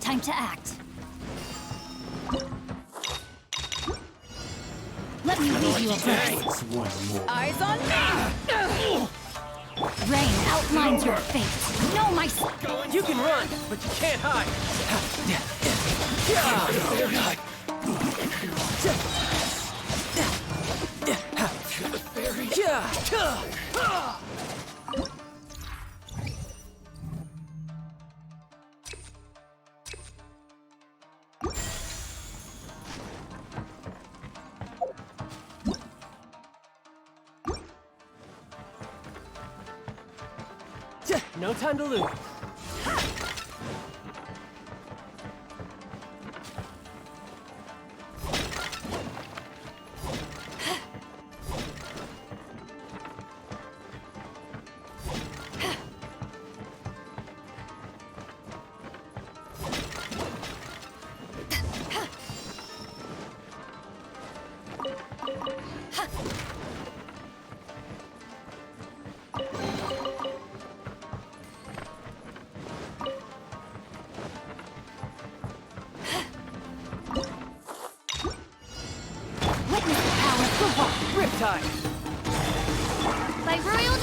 Time to act. Let me read you a verse. Eyes on me! Rain outlines your fate. Know my... You can run, but you can't hide. No time to lose. Riptide! By royal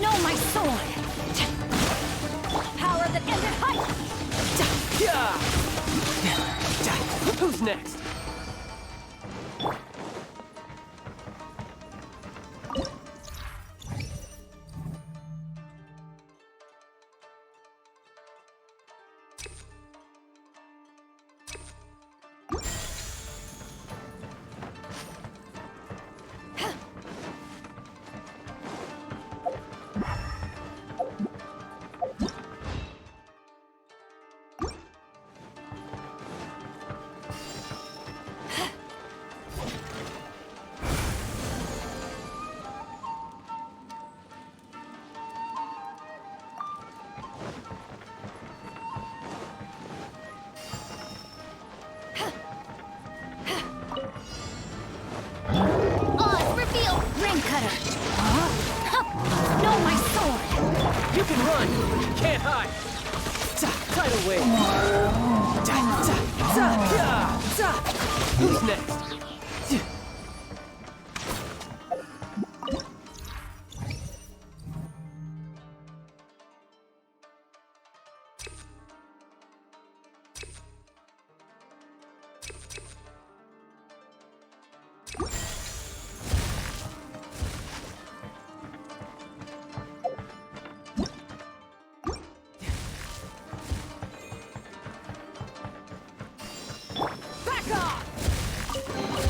Know my sword! Power that ended height! Who's next? Know my sword! You can run, but you can't hide. Tidal wave. Who's next? Back off!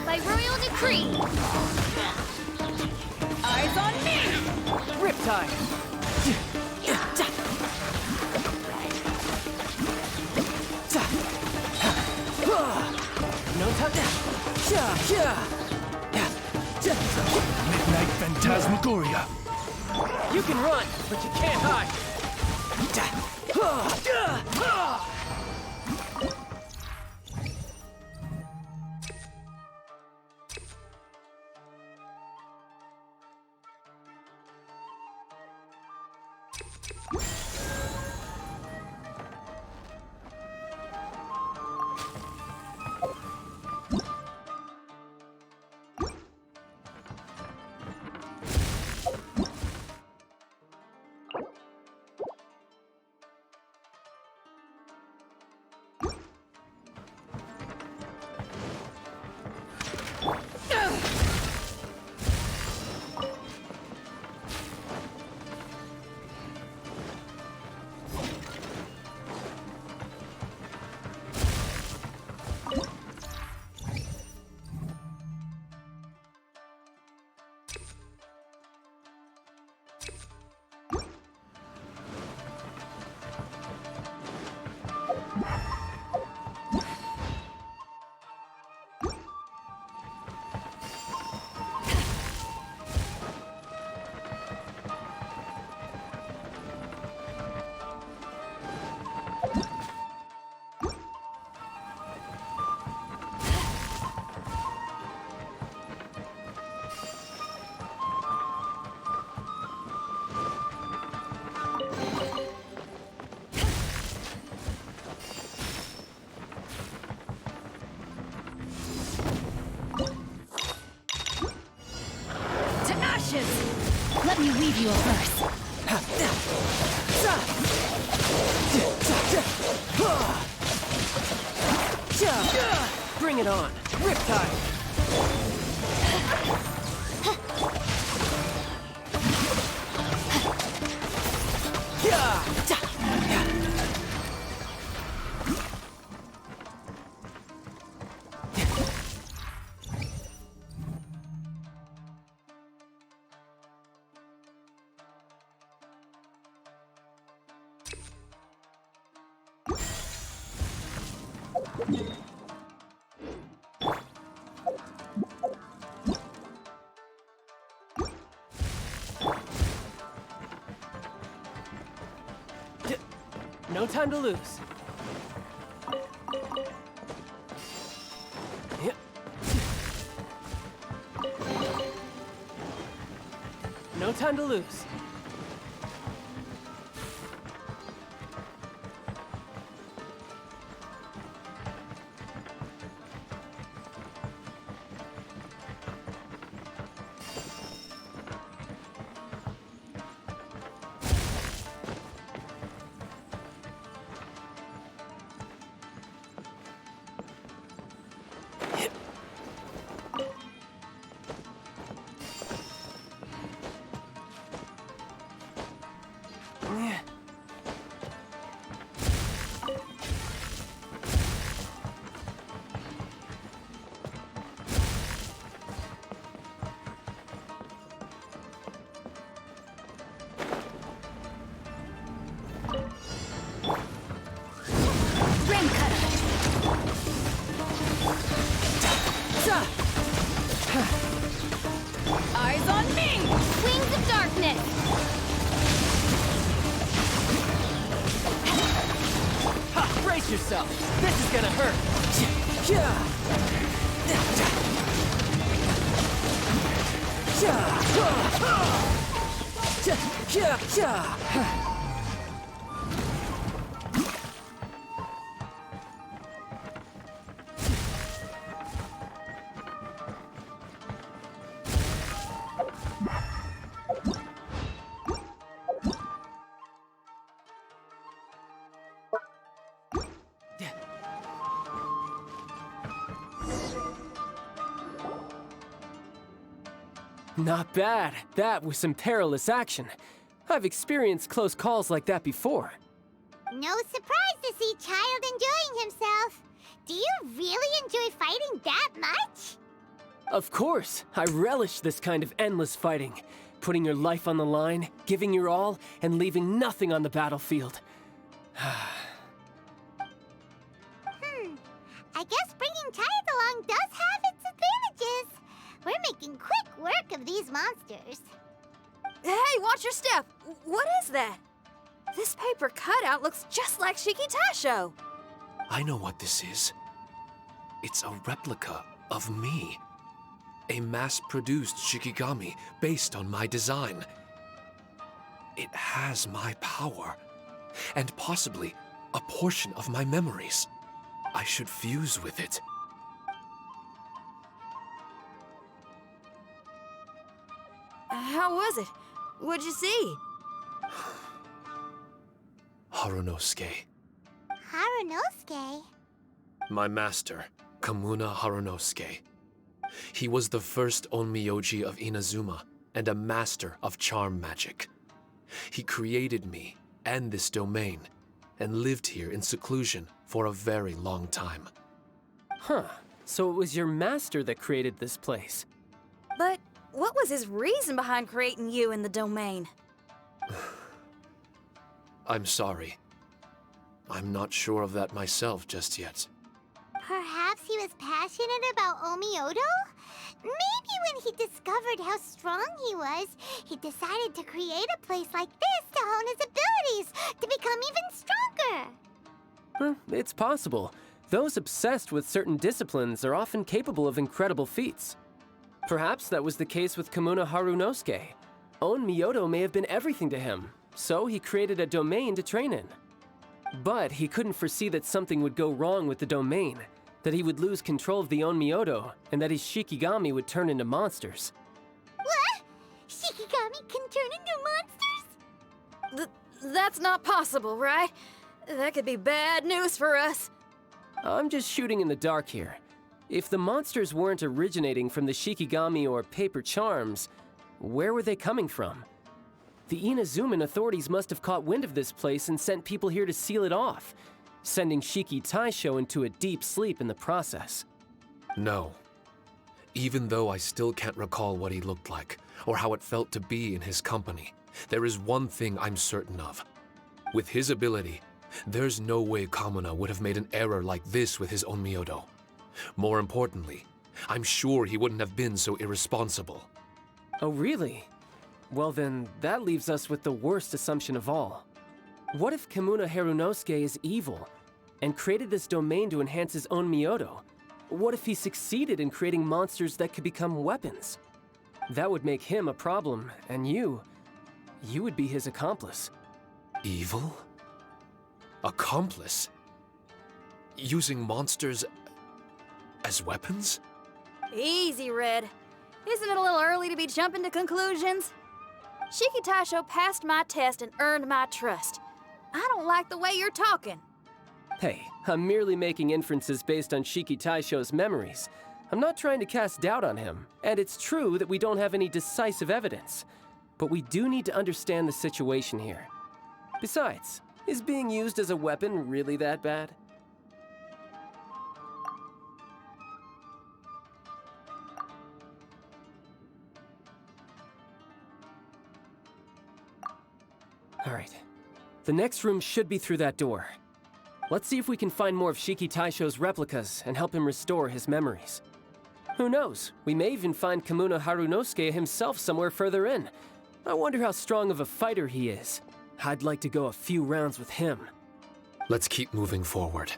By royal decree! Eyes on me! Riptide! No time. Midnight Phantasmagoria. You can run, but you can't hide. Let me weave you a verse. Bring it on. Riptide. No time to lose. No time to lose. Eyes on me! Wings of darkness! Ha! Brace yourself! This is gonna hurt! Not bad. That was some perilous action. I've experienced close calls like that before. No surprise to see Childe enjoying himself. Do you really enjoy fighting that much? Of course, I relish this kind of endless fighting. Putting your life on the line, giving your all, and leaving nothing on the battlefield. I guess bringing Childe along does have its advantages. We're making quick work of these monsters. Hey, watch your step! What is that? This paper cutout looks just like Shiki Taisho. I know what this is. It's a replica of me. A mass-produced Shikigami based on my design. It has my power, and possibly a portion of my memories. I should fuse with it. How was it? What'd you see? Harunosuke. Harunosuke? My master, Kamuna Harunosuke. He was the first Onmyoji of Inazuma and a master of charm magic. He created me and this domain and lived here in seclusion for a very long time. Huh. So it was your master that created this place. But what was his reason behind creating you in the domain? I'm sorry. I'm not sure of that myself just yet. Perhaps he was passionate about Onmyodo? Maybe when he discovered how strong he was, he decided to create a place like this to hone his abilities, to become even stronger. It's possible. Those obsessed with certain disciplines are often capable of incredible feats. Perhaps that was the case with Kamuna Harunosuke. Onmyodo may have been everything to him, so he created a domain to train in. But he couldn't foresee that something would go wrong with the domain, that he would lose control of the Onmyodo, and that his Shikigami would turn into monsters. What? Shikigami can turn into monsters? That's not possible, right? That could be bad news for us. I'm just shooting in the dark here. If the monsters weren't originating from the Shikigami or paper charms, where were they coming from? The Inazuman authorities must have caught wind of this place and sent people here to seal it off, sending Shiki Taisho into a deep sleep in the process. No. Even though I still can't recall what he looked like, or how it felt to be in his company, there is one thing I'm certain of. With his ability, there's no way Kamuna would have made an error like this with his Onmyodo. More importantly, I'm sure he wouldn't have been so irresponsible. Oh, really? Well then, that leaves us with the worst assumption of all. What if Kamuna Harunosuke is evil, and created this domain to enhance his own Myoto? What if he succeeded in creating monsters that could become weapons? That would make him a problem, and you would be his accomplice. Evil? Accomplice? Using monsters as weapons? Easy, Red. Isn't it a little early to be jumping to conclusions? Shiki Taisho passed my test and earned my trust. I don't like the way you're talking. Hey, I'm merely making inferences based on Shiki Taisho's memories. I'm not trying to cast doubt on him, and it's true that we don't have any decisive evidence. But we do need to understand the situation here. Besides, is being used as a weapon really that bad? All right. The next room should be through that door. Let's see if we can find more of Shiki Taisho's replicas and help him restore his memories. Who knows? We may even find Kamuna Harunosuke himself somewhere further in. I wonder how strong of a fighter he is. I'd like to go a few rounds with him. Let's keep moving forward.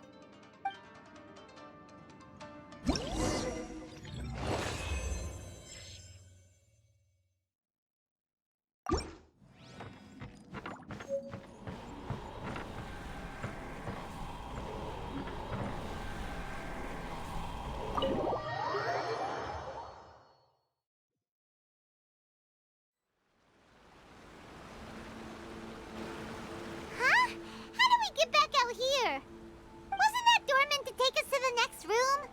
Huh? How do we get back out here? Wasn't that door meant to take us to the next room?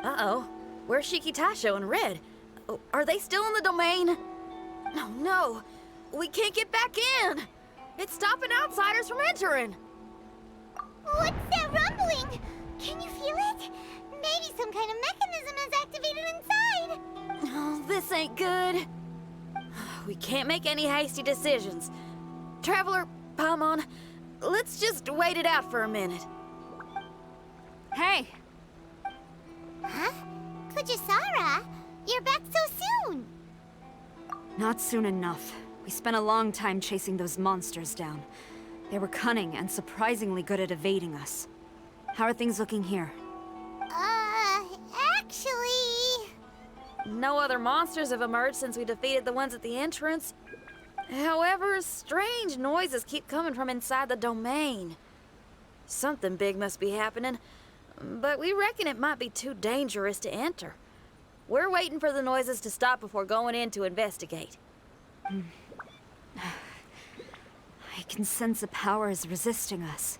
Uh-oh. Where's Shiki Taisho and Red? Oh, are they still in the domain? Oh no, we can't get back in. It's stopping outsiders from entering. What's that rumbling? Can you feel it? Maybe some kind of mechanism is activated inside. Oh, this ain't good. We can't make any hasty decisions. Traveler, Paimon, let's just wait it out for a minute. Hey, Huh? Kujisara, you're back so soon. not soon enough. We spent a long time chasing those monsters down. They were cunning and surprisingly good at evading us. How are things looking here? Actually... No other monsters have emerged since we defeated the ones at the entrance. However, strange noises keep coming from inside the domain. Something big must be happening, but we reckon it might be too dangerous to enter. We're waiting for the noises to stop before going in to investigate. I can sense a power is resisting us.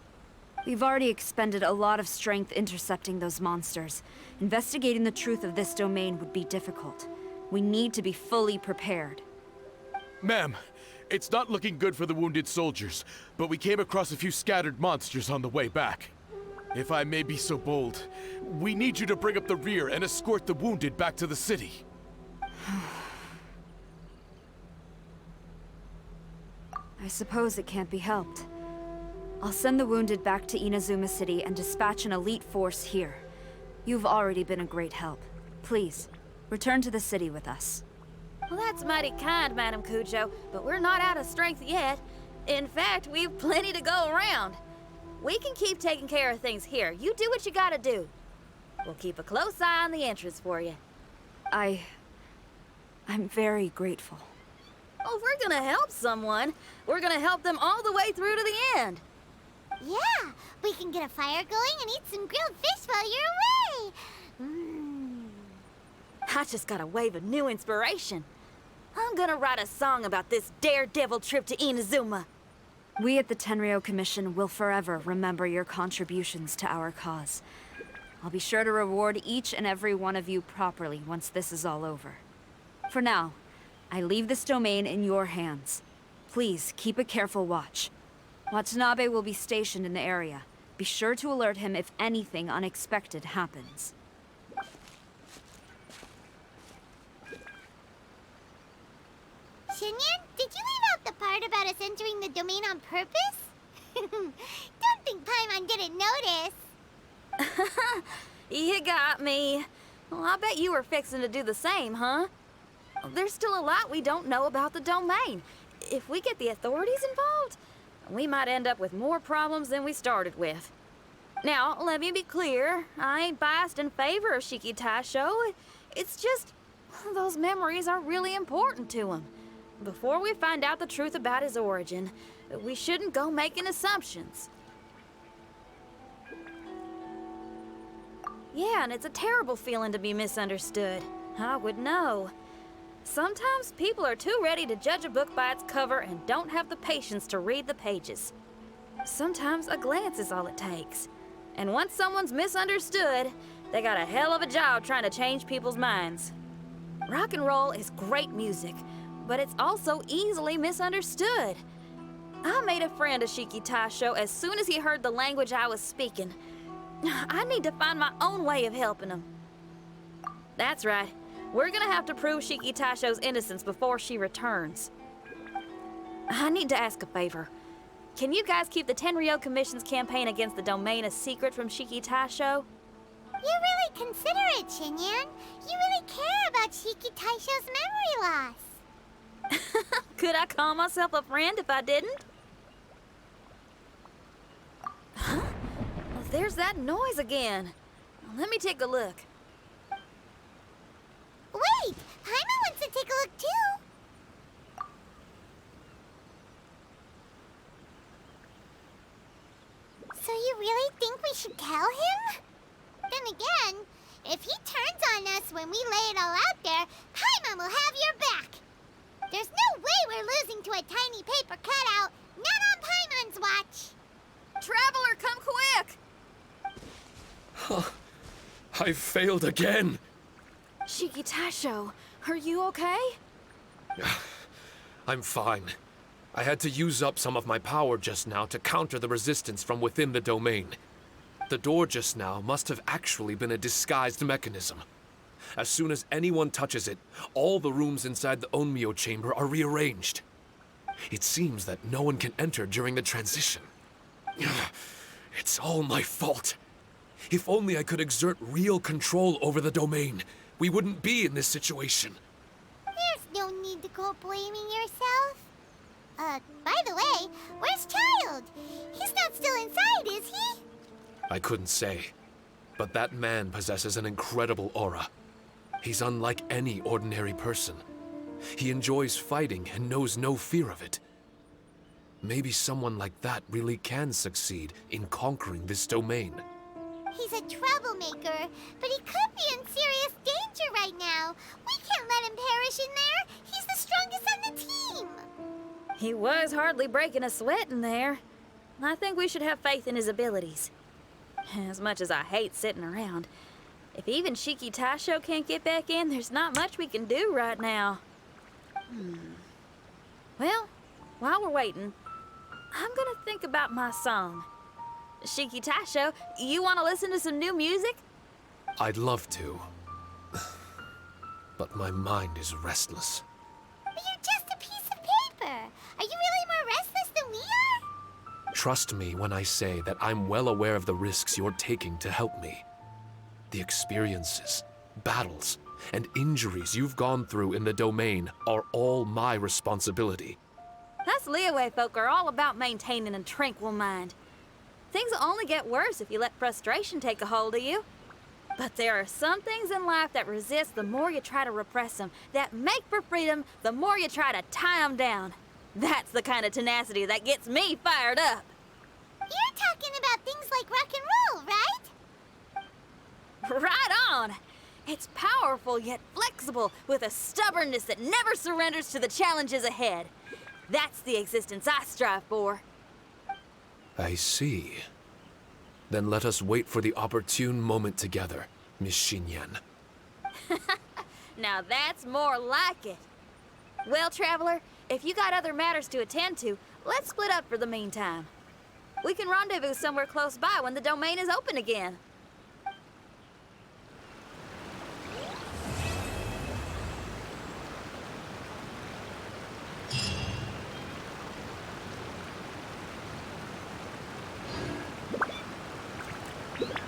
We've already expended a lot of strength intercepting those monsters. Investigating the truth of this domain would be difficult. We need to be fully prepared. Ma'am, it's not looking good for the wounded soldiers, but we came across a few scattered monsters on the way back. If I may be so bold, we need you to bring up the rear and escort the wounded back to the city. I suppose it can't be helped. I'll send the wounded back to Inazuma City and dispatch an elite force here. You've already been a great help. Please, return to the city with us. Well, that's mighty kind, Madam Cujo, but we're not out of strength yet. In fact, we've plenty to go around. We can keep taking care of things here. You do what you gotta do. We'll keep a close eye on the entrance for you. I'm very grateful. Oh, if we're gonna help someone, we're gonna help them all the way through to the end. Yeah, we can get a fire going and eat some grilled fish while you're away. I just got a wave of new inspiration. I'm gonna write a song about this daredevil trip to Inazuma. We at the Tenryou Commission will forever remember your contributions to our cause. I'll be sure to reward each and every one of you properly once this is all over. For now, I leave this domain in your hands. Please keep a careful watch. Watanabe will be stationed in the area. Be sure to alert him if anything unexpected happens. Shinyan, did you leave out the part about us entering the domain on purpose? Don't think Paimon didn't notice. You got me. Well, I bet you were fixing to do the same, huh? There's still a lot we don't know about the domain. If we get the authorities involved, we might end up with more problems than we started with. Now, let me be clear. I ain't biased in favor of Shiki Taisho. It's just, those memories are really important to him. Before we find out the truth about his origin, we shouldn't go making assumptions. Yeah, and it's a terrible feeling to be misunderstood. I would know. Sometimes people are too ready to judge a book by its cover and don't have the patience to read the pages. Sometimes a glance is all it takes. And once someone's misunderstood, they got a hell of a job trying to change people's minds. Rock and roll is great music, but it's also easily misunderstood. I made a friend of Shiki Taisho as soon as he heard the language I was speaking. I need to find my own way of helping him. That's right. We're gonna have to prove Shiki Taisho's innocence before she returns. I need to ask a favor. Can you guys keep the Tenryou Commission's campaign against the domain a secret from Shiki Taisho? You're really considerate, Shinyan. You really care about Shiki Taisho's memory loss. Could I call myself a friend if I didn't? Huh? Well, there's that noise again. Let me take a look. Wait! Paimon wants to take a look too! So you really think we should tell him? Then again, if he turns on us when we lay it all out there, Paimon will have your back! There's no way we're losing to a tiny paper cutout, not on Paimon's watch! Traveler, come quick! I failed again. Shiki Taisho, Are you okay? I'm fine. I had to use up some of my power just now to counter the resistance from within the domain. The door just now must have actually been a disguised mechanism. As soon as anyone touches it, all the rooms inside the Onmyou Chamber are rearranged. It seems that no one can enter during the transition. It's all my fault. If only I could exert real control over the domain, we wouldn't be in this situation. There's no need to go blaming yourself. By the way, where's Childe? He's not still inside, is he? I couldn't say, but that man possesses an incredible aura. He's unlike any ordinary person. He enjoys fighting and knows no fear of it. Maybe someone like that really can succeed in conquering this domain. He's a troublemaker, but he could be in serious danger right now. We can't let him perish in there. He's the strongest on the team. He was hardly breaking a sweat in there. I think we should have faith in his abilities. As much as I hate sitting around, if even Shiki Taisho can't get back in, there's not much we can do right now. Well, while we're waiting, I'm gonna think about my song. Shiki Taisho, you want to listen to some new music? I'd love to. But my mind is restless. But you're just a piece of paper. Are you really more restless than we are? Trust me when I say that I'm well aware of the risks you're taking to help me. The experiences, battles, and injuries you've gone through in the domain are all my responsibility. Us Liyue folk are all about maintaining a tranquil mind. Things will only get worse if you let frustration take a hold of you. But there are some things in life that resist the more you try to repress them, that make for freedom the more you try to tie them down. That's the kind of tenacity that gets me fired up. You're talking about things like rock and roll, right? Right on! It's powerful yet flexible, with a stubbornness that never surrenders to the challenges ahead. That's the existence I strive for. I see. Then let us wait for the opportune moment together, Miss Xinyan. Now that's more like it. Well, Traveler, if you got other matters to attend to, let's split up for the meantime. We can rendezvous somewhere close by when the domain is open again.